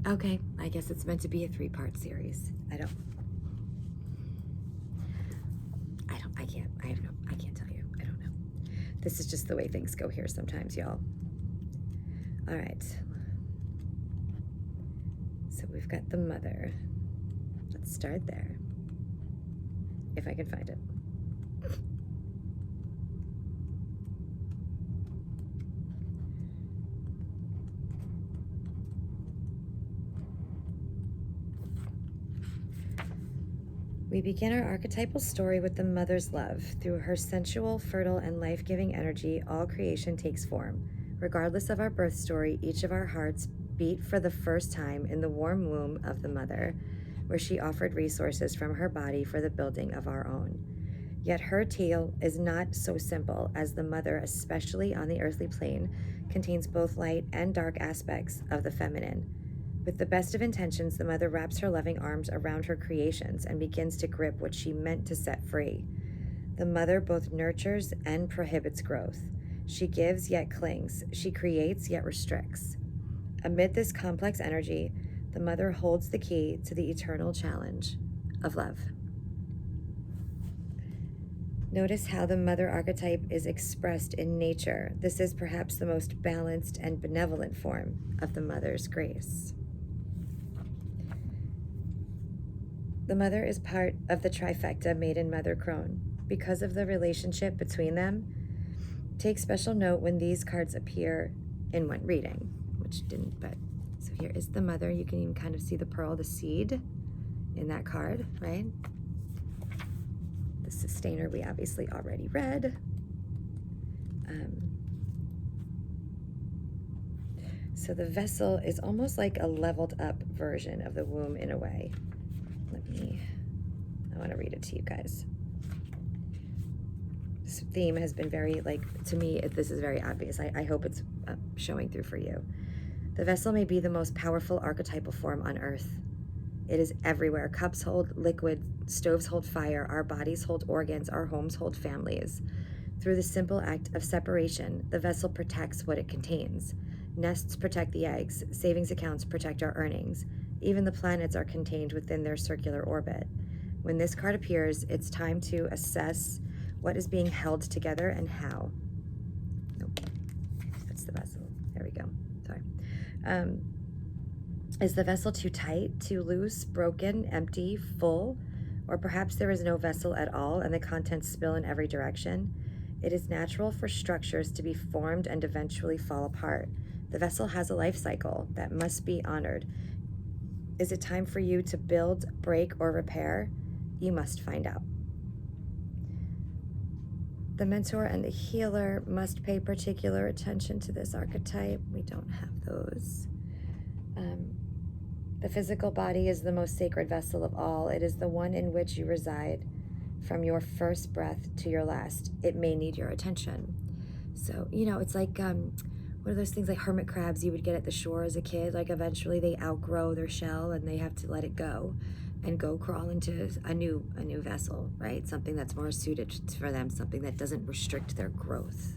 Okay, I guess it's meant to be a 3-part series. I can't tell you. I don't know. This is just the way things go here sometimes, y'all. All right. So we've got the mother. Let's start there. If I can find it. We begin our archetypal story with the mother's love. Through her sensual, fertile, and life-giving energy, all creation takes form. Regardless of our birth story, each of our hearts beat for the first time in the warm womb of the mother, where she offered resources from her body for the building of our own. Yet her tale is not so simple, as the mother, especially on the earthly plane, contains both light and dark aspects of the feminine. With the best of intentions, the mother wraps her loving arms around her creations and begins to grip what she meant to set free. The mother both nurtures and prohibits growth. She gives yet clings. She creates yet restricts. Amid this complex energy, the mother holds the key to the eternal challenge of love. Notice how the mother archetype is expressed in nature. This is perhaps the most balanced and benevolent form of the mother's grace. The mother is part of the trifecta maiden mother crone. Because of the relationship between them, take special note when these cards appear in one reading, which didn't, but so here is the mother. You can even kind of see the pearl, the seed in that card, right? The sustainer we obviously already read. So the vessel is almost like a leveled up version of the womb in a way. I want to read it to you guys. This theme has been very, to me, this is very obvious. I hope it's showing through for you. The vessel may be the most powerful archetypal form on earth. It is everywhere. Cups hold liquid, stoves hold fire, our bodies hold organs, our homes hold families. Through the simple act of separation, the vessel protects what it contains. Nests protect the eggs, savings accounts protect our earnings. Even the planets are contained within their circular orbit. When this card appears, it's time to assess what is being held together and how. Nope, that's the vessel. There we go. Sorry. Is the vessel too tight, too loose, broken, empty, full? Or perhaps there is no vessel at all and the contents spill in every direction? It is natural for structures to be formed and eventually fall apart. The vessel has a life cycle that must be honored. Is it time for you to build, break, or repair? You must find out. The mentor and the healer must pay particular attention to this archetype. We don't have those. The physical body is the most sacred vessel of all. It is the one in which you reside from your first breath to your last. It may need your attention. So, it's like, what are those things like hermit crabs you would get at the shore as a kid? Like eventually they outgrow their shell and they have to let it go and go crawl into a new vessel, right? Something that's more suited for them, something that doesn't restrict their growth.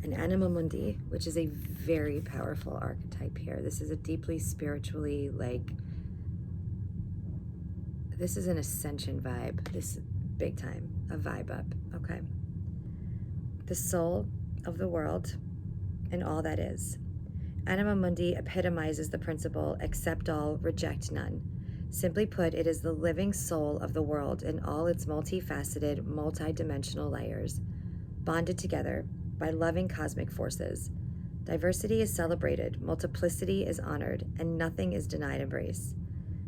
An anima mundi, which is a very powerful archetype here. This is a deeply spiritually, this is an ascension vibe. This big time, a vibe up, okay? The soul of the world and all that is. Anima mundi epitomizes the principle, accept all, reject none. Simply put, it is the living soul of the world in all its multifaceted, multidimensional layers, bonded together by loving cosmic forces. Diversity is celebrated, multiplicity is honored, and nothing is denied embrace.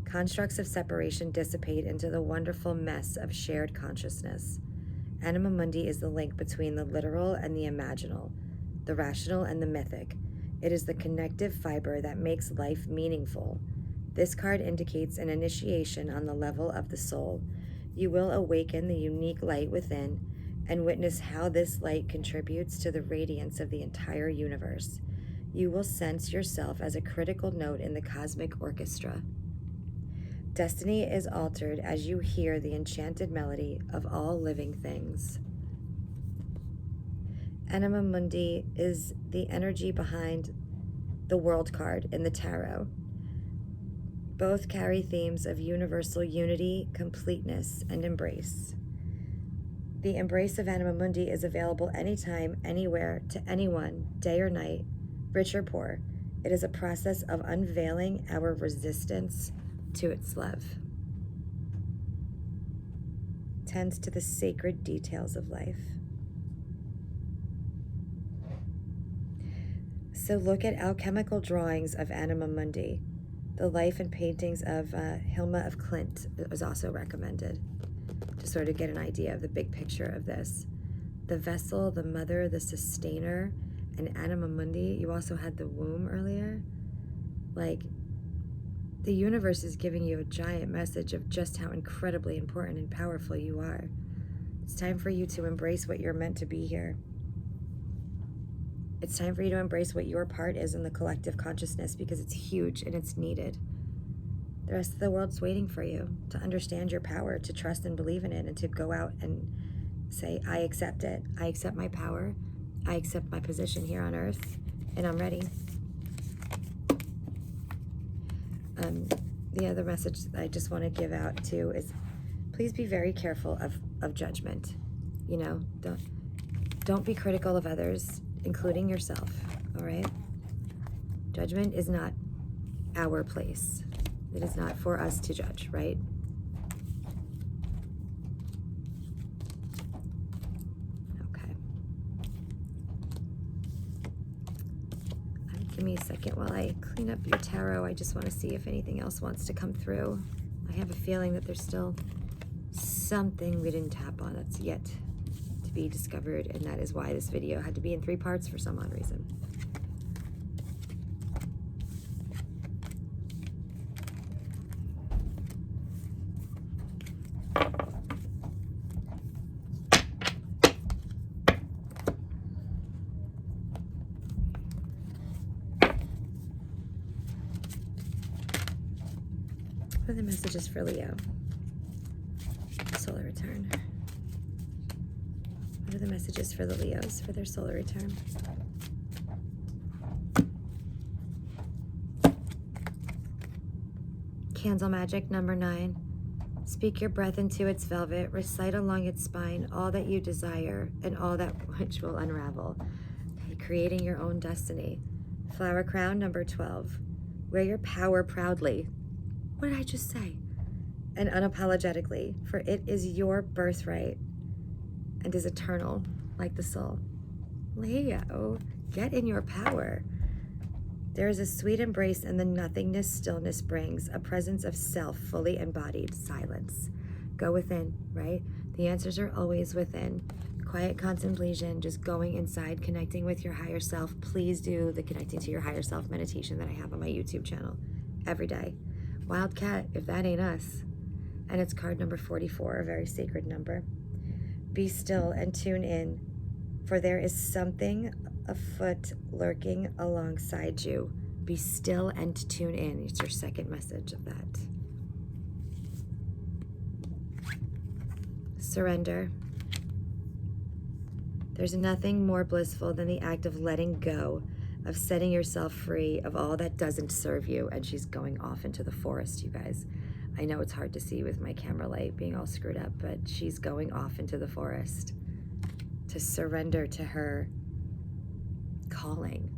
Constructs of separation dissipate into the wonderful mess of shared consciousness. Anima mundi is the link between the literal and the imaginal, the rational and the mythic. It is the connective fiber that makes life meaningful. This card indicates an initiation on the level of the soul. You will awaken the unique light within and witness how this light contributes to the radiance of the entire universe. You will sense yourself as a critical note in the cosmic orchestra. Destiny is altered as you hear the enchanted melody of all living things. Anima Mundi is the energy behind the World card in the tarot. Both carry themes of universal unity, completeness, and embrace. The embrace of Anima Mundi is available anytime, anywhere, to anyone, day or night, rich or poor. It is a process of unveiling our resistance to its love. Tends to the sacred details of life. So look at alchemical drawings of Anima Mundi. The life and paintings of Hilma of Klint was also recommended to sort of get an idea of the big picture of this. The vessel, the mother, the sustainer, and Anima Mundi. You also had the womb earlier. Like, the universe is giving you a giant message of just how incredibly important and powerful you are. It's time for you to embrace what you're meant to be here. It's time for you to embrace what your part is in the collective consciousness, because it's huge and it's needed. The rest of the world's waiting for you to understand your power, to trust and believe in it, and to go out and say, I accept it. I accept my power. I accept my position here on earth, and I'm ready. The other message that I just want to give out too is, please be very careful of judgment. You know, don't be critical of others, including yourself, all right? Judgment is not our place. It is not for us to judge, right? Okay. Give me a second while I clean up your tarot. I just want to see if anything else wants to come through. I have a feeling that there's still something we didn't tap on that's yet to be discovered, and that is why this video had to be in 3 parts for some odd reason. What are the messages for Leo? Solar return. What are the messages for the Leos for their solar return? Candle magic number 9. Speak your breath into its velvet. Recite along its spine all that you desire and all that which will unravel. Okay, creating your own destiny. Flower crown number 12. Wear your power proudly. What did I just say? And unapologetically, for it is your birthright and is eternal like the soul. Leo, get in your power. There is a sweet embrace in the nothingness stillness brings, a presence of self fully embodied silence. Go within, right? The answers are always within. Quiet contemplation, just going inside, connecting with your higher self. Please do the connecting to your higher self meditation that I have on my YouTube channel every day. Wildcat, if that ain't us. And it's card number 44, a very sacred number. Be still and tune in, for there is something afoot lurking alongside you. Be still and tune in. It's your second message of that. Surrender. There's nothing more blissful than the act of letting go, of setting yourself free of all that doesn't serve you. And she's going off into the forest, you guys. I know it's hard to see with my camera light being all screwed up, but she's going off into the forest to surrender to her calling,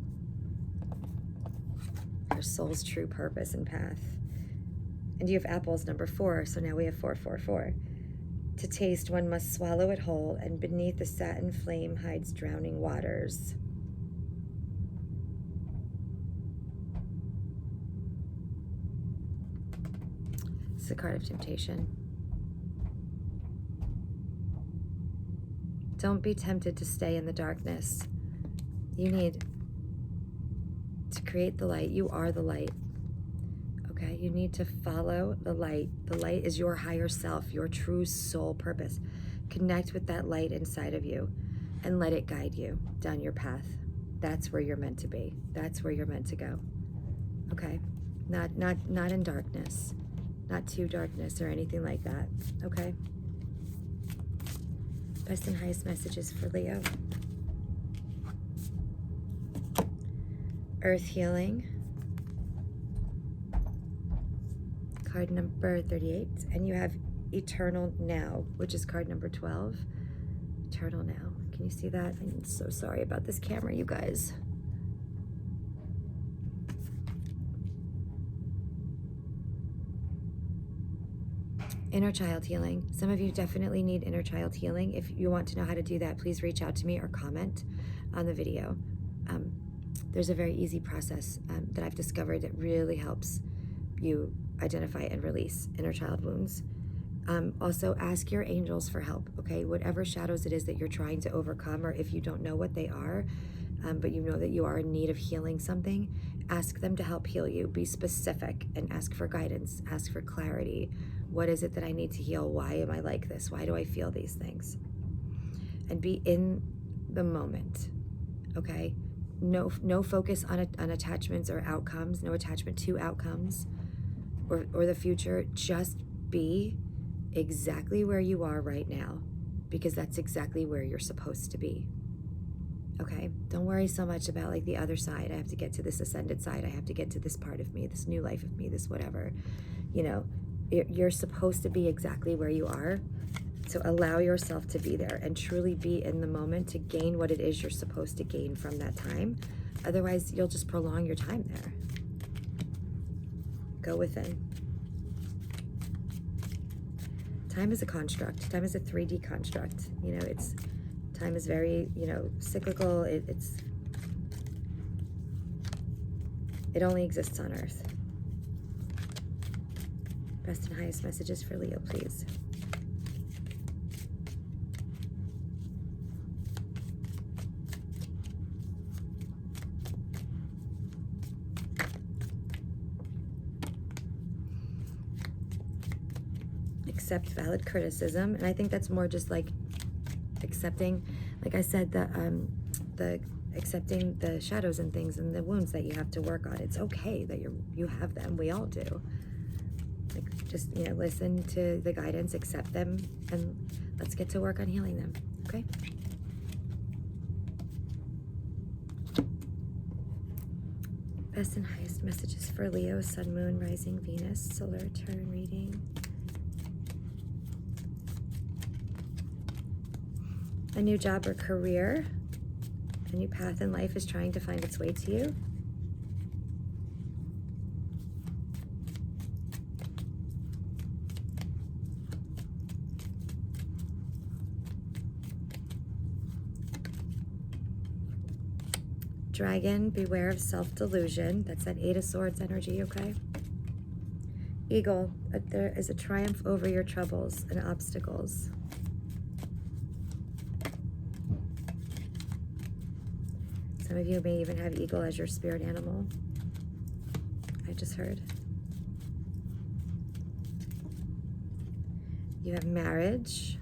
her soul's true purpose and path. And you have apples number 4, so now we have 444. To taste, one must swallow it whole, and beneath the satin flame hides drowning waters. It's the card of temptation. Don't be tempted to stay in the darkness. You need to create the light. You are the light. Okay? You need to follow the light. The light is your higher self, your true soul purpose. Connect with that light inside of you and let it guide you down your path. That's where you're meant to be. That's where you're meant to go. Okay? Not in darkness. Not to darkness or anything like that. Okay? Best and highest messages for Leo. Earth healing. Card number 38. And you have eternal now, which is card number 12. Eternal now. Can you see that? I'm so sorry about this camera, you guys. Inner child healing. Some of you definitely need inner child healing. If you want to know how to do that, please reach out to me or comment on the video. There's a very easy process that I've discovered that really helps you identify and release inner child wounds. Also, ask your angels for help, okay? Whatever shadows it is that you're trying to overcome, or if you don't know what they are, but you know that you are in need of healing something, ask them to help heal you. Be specific and ask for guidance, ask for clarity. What is it that I need to heal? Why am I like this? Why do I feel these things? And be in the moment, okay? No focus on attachments or outcomes, no attachment to outcomes or the future. Just be exactly where you are right now, because that's exactly where you're supposed to be. Okay, don't worry so much about like the other side. I have to get to this ascended side. I have to get to this part of me, this new life of me, this whatever. You know, you're supposed to be exactly where you are. So allow yourself to be there and truly be in the moment to gain what it is you're supposed to gain from that time. Otherwise, you'll just prolong your time there. Go within. Time is a construct. Time is a 3D construct. You know, time is very, you know, cyclical. It only exists on Earth. Best and highest messages for Leo, please. Accept valid criticism, and I think that's more just like accepting, like I said, the accepting the shadows and things and the wounds that you have to work on. It's okay that you have them. We all do. Like, just, you know, listen to the guidance, accept them, and let's get to work on healing them. Okay. Best and highest messages for Leo, Sun, Moon, Rising, Venus, Solar Return reading. A new job or career, a new path in life is trying to find its way to you. Dragon, beware of self-delusion. That's that 8 of Swords energy, okay? Eagle, there is a triumph over your troubles and obstacles. Some of you may even have eagle as your spirit animal. I just heard. You have marriage.